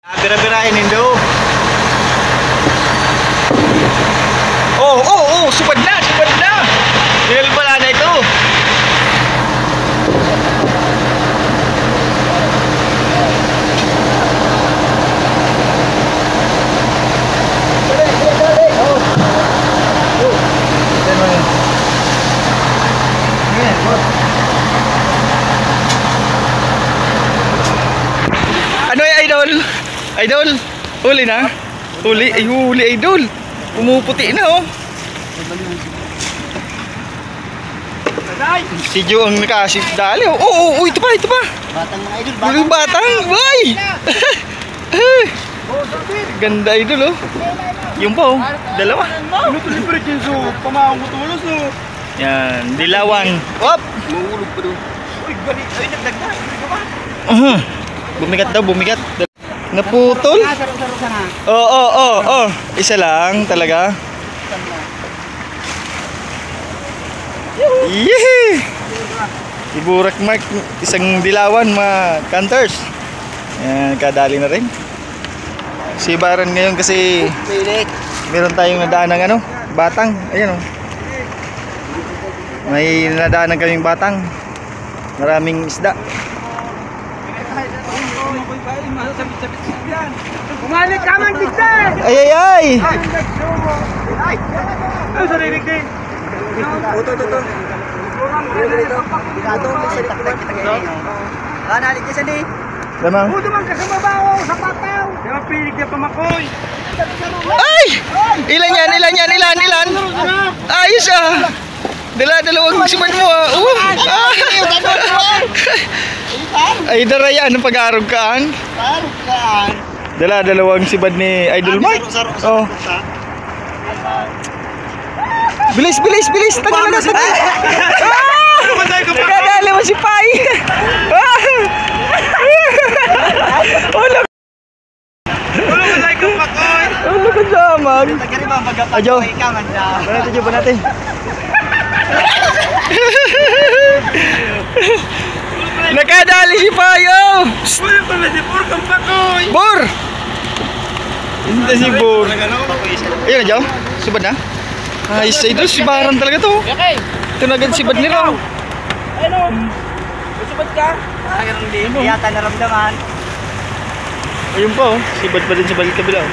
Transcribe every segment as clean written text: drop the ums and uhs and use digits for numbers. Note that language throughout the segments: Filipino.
Bira-birahin Indo. Oh, supad na. Dinal pala na ito. Ano yung idol? Idol, huli na? Huli, idol. Pumuputi na oh. Si Jo ang nakasidali oh. Oh, ito pa. Batang mga idol, Huli batang, boy. Ganda idol oh. Yung pa oh, dalawa. Yan, dilawan. Wop. mahulog pa doon. Uy, balik. Ay, nagdagdag. Bumigat. Naputol? Saro-saro ka na. Oo. Isa lang talaga. Yee! Iburak Mark, isang dilawan mga canters. Yan, kadali na rin. Sibaran ngayon kasi meron tayong nadaan ng ano, batang. Ayan oh. May nadaan kaming batang. Maraming isda. Umalik ka man, tigda! Ay! Ay, sarilig din. Ito. Ito, may salita kita. Nalig ka sandi. Lamang. Udo man ka sa mabaho, sa pataw. Yung pilig niya pamakoy. Ay! Ilan yan? Ayos ah! Dalawang siman mo ah! Ay, daraya, anong pag-aarog kaan? Dalawang sibad ni Idol Mike. Oh. Bilis! Tagal na sa kadali mo si Pai! Ulo ka damag! Ajo! Banate! Nakadali si Pai! Oh! Bor! Hindi si Bor. Ayun na, Jow. Sibad na? Ay, sa ito, sibaran talaga to. Ito na agad sibad nila. Ayun, sibad ka? Hindi yata naramdaman. Ayun pa oh, sibad pa din sa balik kabila.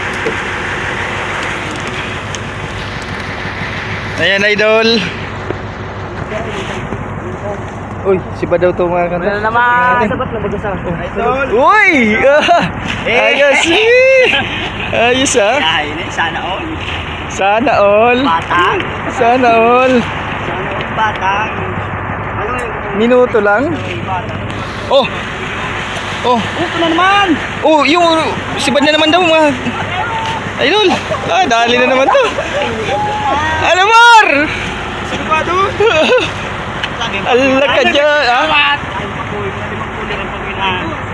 Ayan, idol. Uy, sibad daw ito mga kanta. Ano naman? Sabat na mag-asa. Idol! Uy! Ayos! Ayos ah! Sana all. Sana all! Batang. Minuto lang? Oh! Ito na naman! Oh, yung sibad na naman daw mga idol! Dali na naman to! Alamar! Sino ba doon? Ala ka dyan!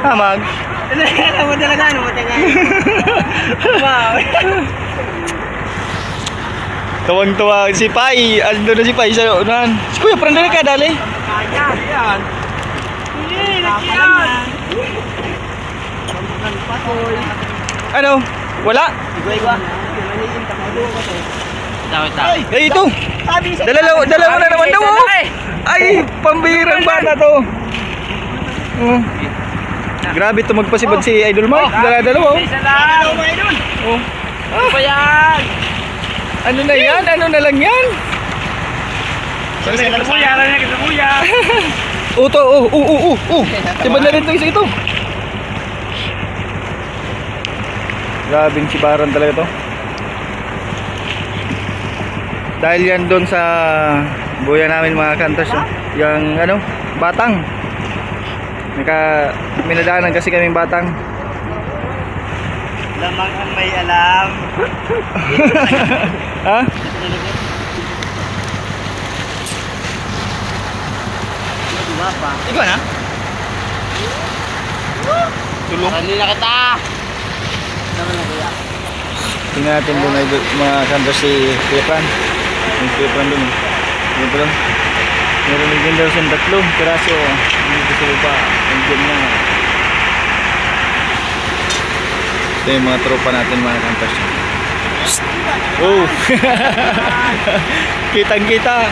Hamag! Alam mo talaga ano mo tayo. Wow! Tuwang-tuwa si Pai! Ando na si Pai sa unahan. Si Kuya, parang dali ka dali! Kaya, yan! Hindi, nakiyan! Ano? Wala? Igwa. Ay, ito! Dalawa na naman daw! Ay, pambihirang bata to! Oh. Grabe ito magpasibad si Idol Mark. Dalawa oh. Dalawa mo idol! Oh. Ano ba yan? Ano na yan? Ano na lang yan? Kitabuya! Kitabuya! Sibad na rin ito isa ito. Grabing sibaran talaga to. Dahil yan doon sa buya namin mga kanters oh. Yung ano, batang. Minadaanan kasi kaming batang. Lamang ang may alam. Ha? Ikaw na? Tulong. Kanina kita! Naman na kuya. Tingnan natin doon ay mga kanters si Kuya Fran. Yung Kuya Fran doon. Yung pa lang. Meron din daw siyang 3 piraso. Hindi ko sa lupa. Ang dyan niya. Ito yung mga tropa natin mga campers. Oh! Kitang-kita!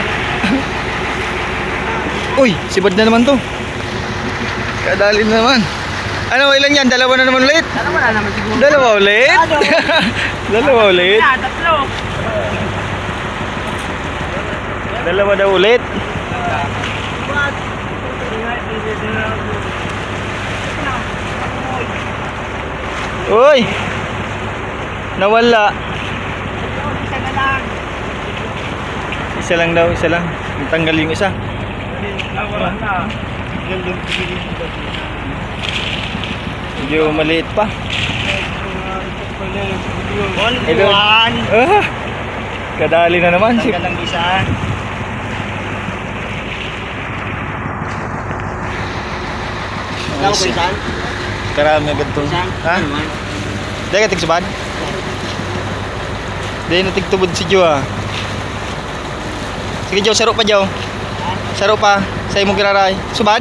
Uy! Sibad na naman to. Kadali na naman. Ano, ilan yan? Dalawa na naman ulit? Dalawa na naman siguro. Dalawa ulit? Dalawa ulit? Tatlo. Dalawa daw ulit? Uy! Nawala. Isa na lang. Isa lang daw, isa lang. Tanggal yung isa. Nawala na. Medyo maliit pa. Ito. Kadali na naman. Tanggal lang isa. Ikaw ko isan? Karami agad to. Ha? Dahil ka tigsubad? Dahil natigtubod si Jo ah. Sige Jo, saro pa Jo. Saro pa. Sa imong kiraray. Subad?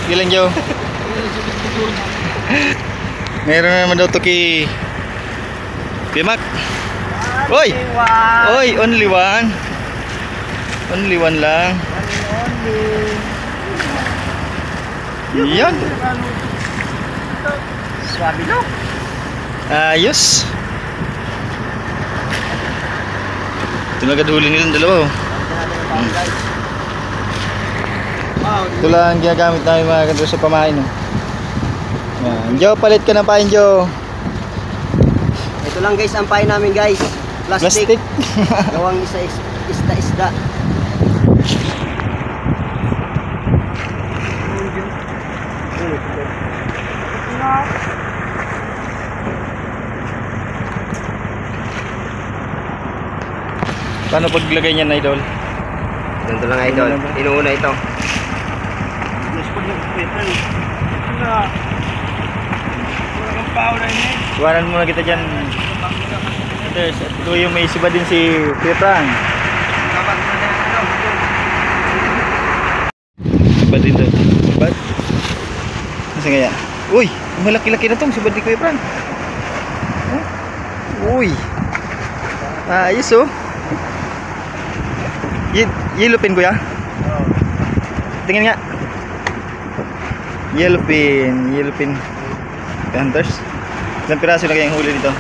Gilang Jo. Meron na naman daw to kay Pimak. Oy! Oy, only one. Only one lang. Yan. Swabe no? Ayos. Ito na agad huli nilang dalawa. Ito lang ang ginagamit namin mga kanto sa pamain. Yan. Jo, palit ka ng pain Jo. Ito lang guys ang pain namin guys. Plastic. Plastic. Gawang isda-isda. Paano paglagay niyan, idol? Ganito lang idol. Inuuna ito. Iwanan muna kita dyan. Ito yung may isiba din si Kuya Frank. Isibad din to. Isibad? Kasi kaya? Uy! Malaki-laki na itong isibad ni Kuya Frank. Uy! Ayos oh. Yellow pin kuya? Tingnan nga. Yellow pin. Yellow pin. Hunters. Ilang piraso na kayang huli dito?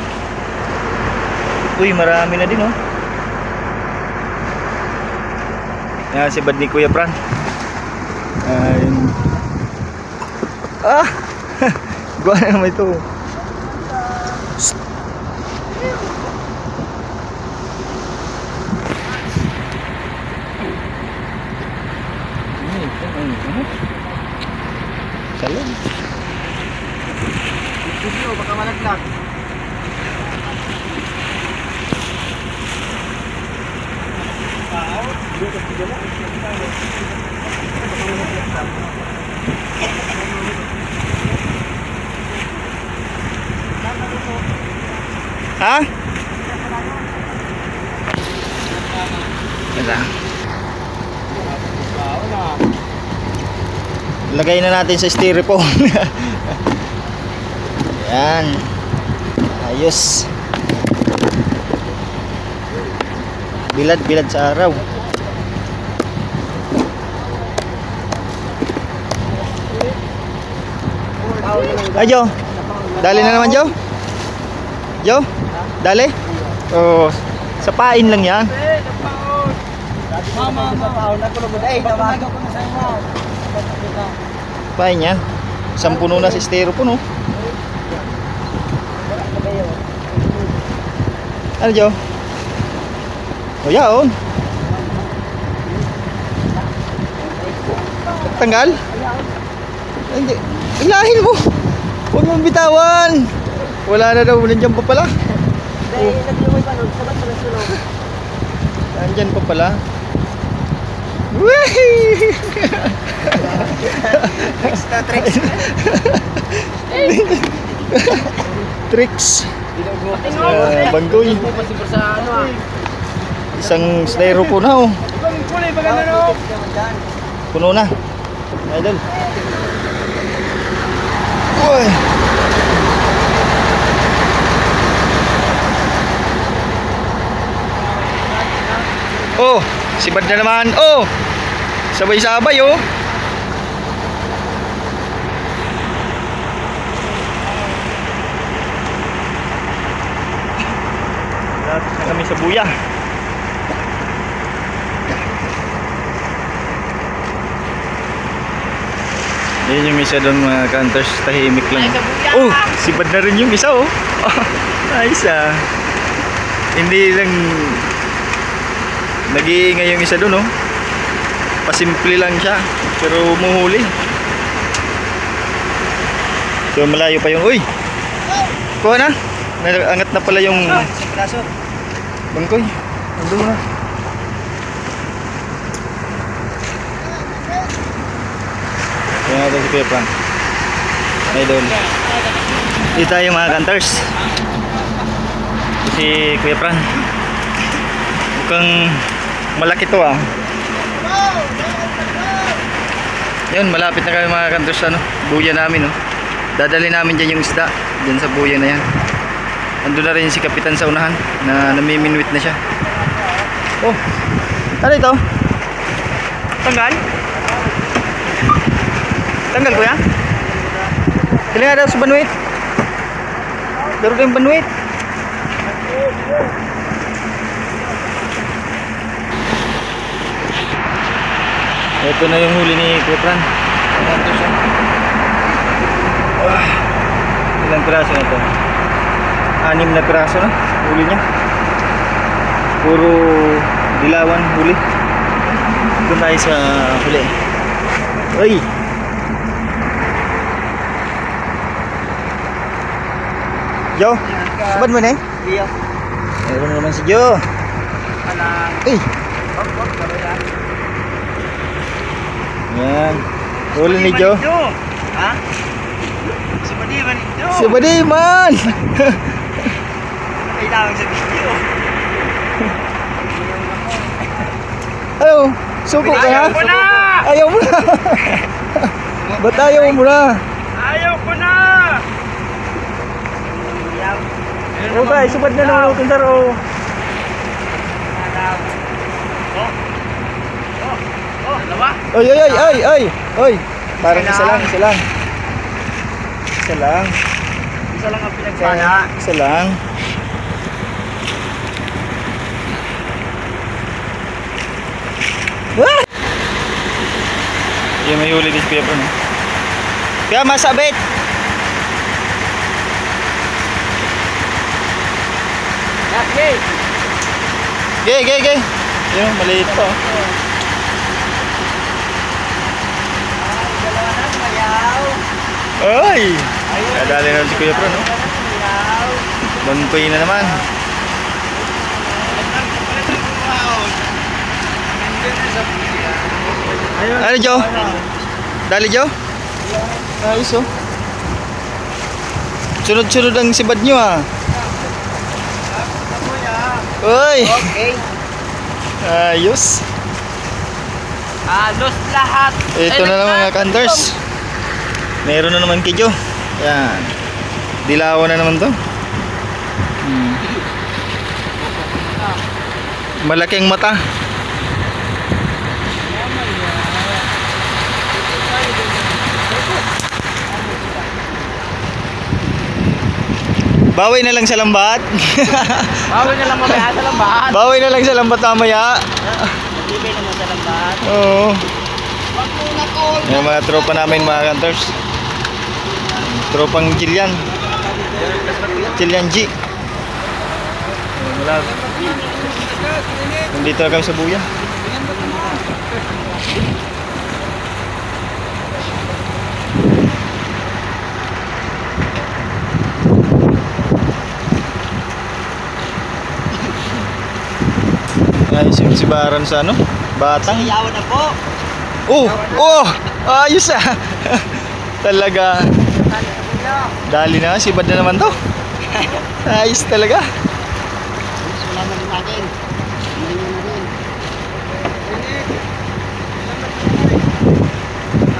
Uy, marami na din oh. Yan si bad ni Kuya Fran. Ah! Gawa na naman ito. Salon. Video, baka malaglag. Ha? Ito. Lagay na natin sa styrofoam. Yan. Ayos. Bilad-bilad sa araw. Ay, Jo. Dali na naman, Jo. Jo. Dali. Oh, sa pain lang yan. Mama, Pain niya. Isang puno na si styrofoam, no? Ano, Jo? O, yaon. Tanggal? Hindi. Ilahin mo. Huwag mong bitawan. Wala na daw. Nandiyan pa pala. Nandiyan pa pala. Wee! Tricks. Tricks. Banggoy. Isang styrofoam na oh. Puno na. Idol. Ay. Oh, sibad na naman. Oh, sabay-sabay oh. Lapit na kami sa buya. Yan yung isa doon mga counters, tahimik lang. Oh, sibad na rin yung isa oh. Nice ah. Hindi lang nag-iingay yung isa doon oh. Pasimple lang siya, pero umuhuli. So malayo pa yung, uy. Kuha na. Angat na pala yung bangkoy. Andun na. Kaya natin si Kuya Frank. Idol. Dito tayo mga counters. Si Kuya Frank. Mukhang malaki to ah. Yun, malapit na kami mga counters ano, buya namin oh. Dadali namin dyan yung isda, dyan sa buya na yan. Andun na rin si Kapitan sa unahan na namiminwit na siya. Oh, ano ito? Tanggal? Tanggal kuya? Kailan nga daw sa banwit? Laro na yung banwit. Ito na yung huli ni Kupran. Ilang piraso na ito? 6 na piraso na huli niya. Puro dilawan huli. Doon tayo sa huli. Uy! Jo, sabad mo na eh? Iyo. Meron na naman si Jo. Eh! Yan. Huli ni Jo. Ha? Si Badiman ito. Si Badiman! Kailangan sa video. Ayaw, suko ka Ayaw ha? ko na! Ayaw mo na! Ba't ayaw mo na? Ayaw ko na! Okay, subad na naman ako taro. Dalawa? Oy, oy, oy, oy, oy, oy. Parang isa lang, isa lang. Isa lang. Isa lang ang pinagpala. Isa lang. Ah! Yung may huli din si Kuya Pron. Kaya masabit. Okay. Gay. Yung maliit pa. Dalawa na, mayaw. Ay! Nadali na si Kuya Pron, no? Mayaw. Bangkoy na naman. Ano, Jo? Dali, Jo? Ayos, oh. Sunod-sunod ang sibad nyo, ah. Uy! Okay. Ayos. Halos lahat. Ito na naman mga counters. Meron na naman kay Jo. Yan. Dilawan na naman to. Malaking mata. Bawi na lang sa lambat. Bawi na lang mamaya sa lambat. Bawi na lang sa lambat mamaya. Matibay naman sa lambat. Oo. Yung mga tropa namin mga counters. Tropang Jillian. Jillian G. Wala. Nandito na kami sa buya. Ayos yung sibaran sa ano? Batang. Yawan na po. Oh! Ayos ah! Talaga. Dali na, sibad na naman to. Ayos talaga. Wala na rin natin.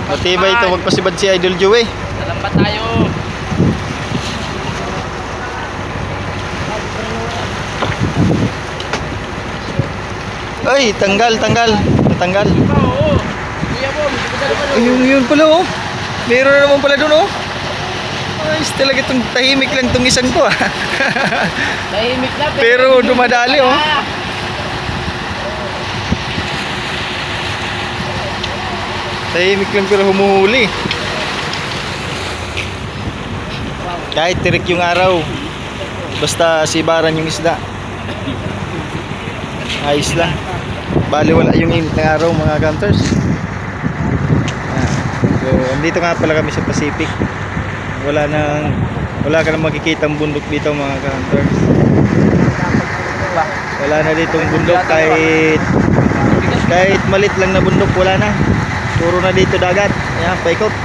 Matibay ito, magpasibad si Idol Joey. Sa lambat tayo. Ay, tanggal. Natanggal. Oo. Ayun pala oh. Meron na naman pala doon oh. Ay, talaga itong tahimik lang itong isang to ah. Tahimik na. Pero dumadali oh. Tahimik lang pero humuhuli. Kahit tirik yung araw, basta sibaran yung isda, ayos lang. Bali wala yung init ng araw mga hunters. So andito nga pala kami sa Pacific. Wala ka nang makikitang bundok dito mga hunters. Wala na ditong bundok, kahit malit lang na bundok wala na. Puro na dito dagat. Ayan, paikot.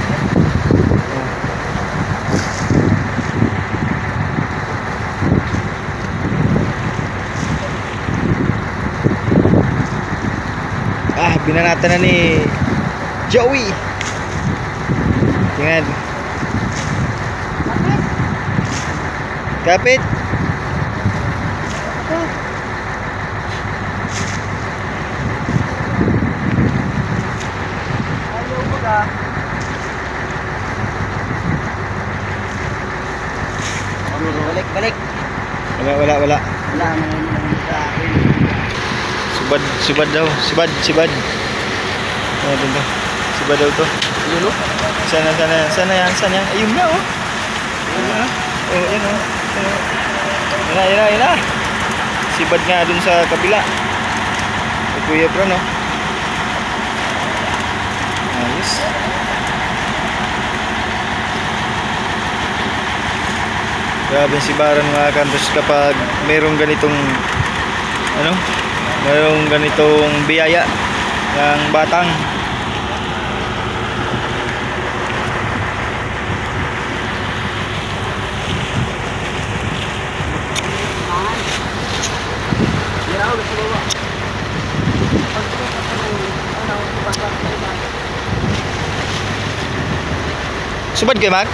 Binanatan na ni Joey. Tingnan. Kapit. Balik. Wala. Sibad daw. Sibad. Ano dito? Sibad daw to. Lulo? Sana yan. Ayun na oh. Oh, yan oh. Yan na. Sibad nga dun sa kabila. Sa Kuya Pro no. Ayos. Grabe sibaran mga hunters kapag mayroong ganitong biyaya ng batang. Subad kayo, Mac?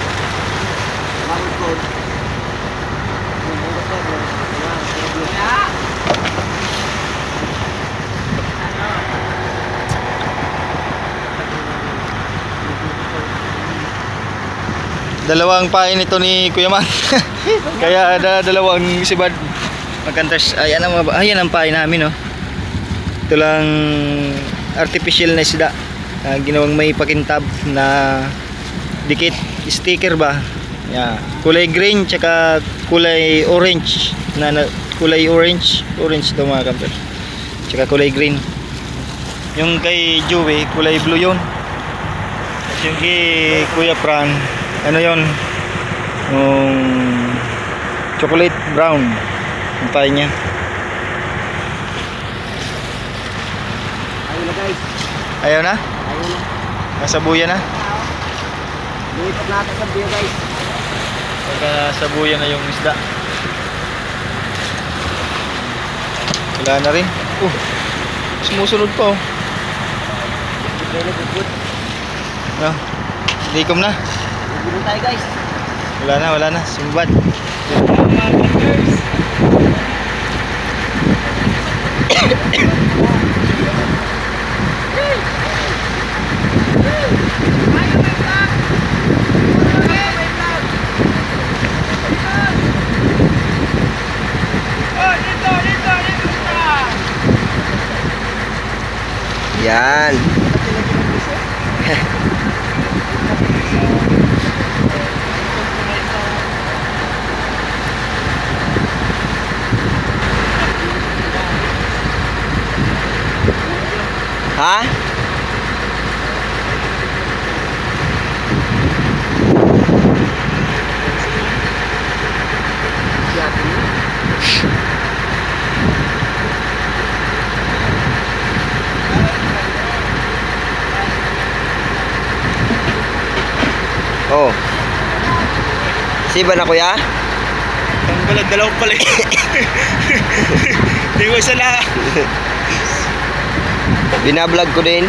Dalawang pain ito ni Kuya Mac. Kaya dalawang sibad. Magkantas. Ayan ang pain namin oh. Ito lang artificial na isda. Ginawang may pakintab na dikit sticker ba. Yeah. Kulay green tsaka kulay orange kulay orange daw mga kamper. Tsaka kulay green. Yung kay Joey kulay blue yun. At yung kay Kuya Fran ano yun? Yung chocolate brown ang pain niya. Ayun na guys. Ayaw na? Ayun na. Nasabuyan na? Lipat natin sa biyo guys. Pagka nasabuyan na yung isda. Wala na rin. Sumusunod pa oh. No, likom na. Dito tayo guys. Wala na. Sumbad. Yan. Ha? Oh. Siba na kuya? Ang balag dalawang pala. Hindi ko isa na. Binablog ko din.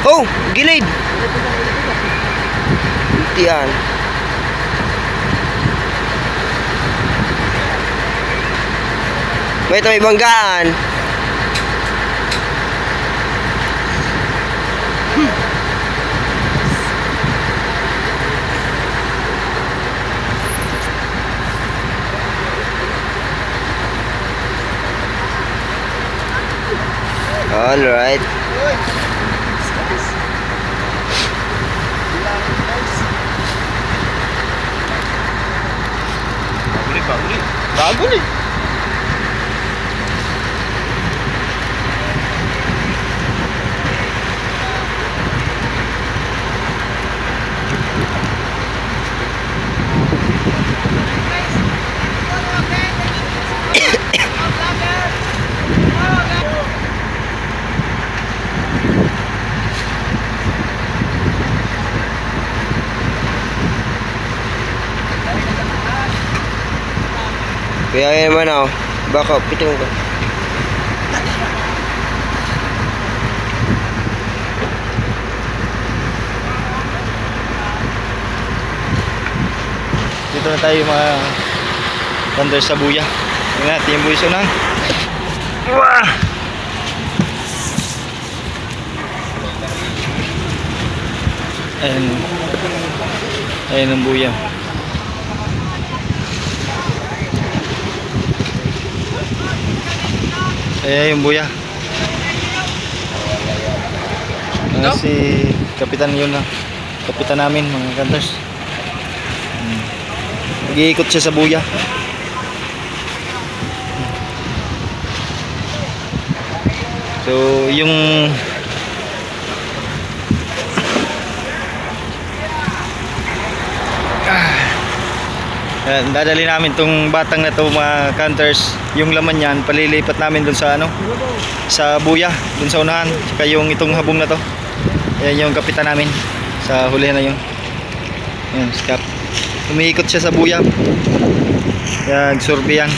Oh, gilid. yan. May banggaan. All right. Bago eh. Kaya yan naman ako. Baka pitong ko. Dito na tayo mga thunder sa buya. Tingnan natin yung buwiso na. Wah! Ayan. Ayan ang buya. Ayan yung buya. Si kapitan yun na. Kapitan namin mga kanters. Nag-iikot siya sa buya. So yung dadali namin tong batang na to mga counters. Yung laman yan palilipat namin dun sa ano, sa buya, dun sa unahan. Saka yung itong habong na to, yan yung kapitan namin sa huli na yun. Yan, skap. Umiikot siya sa buya. Yan, survey yan.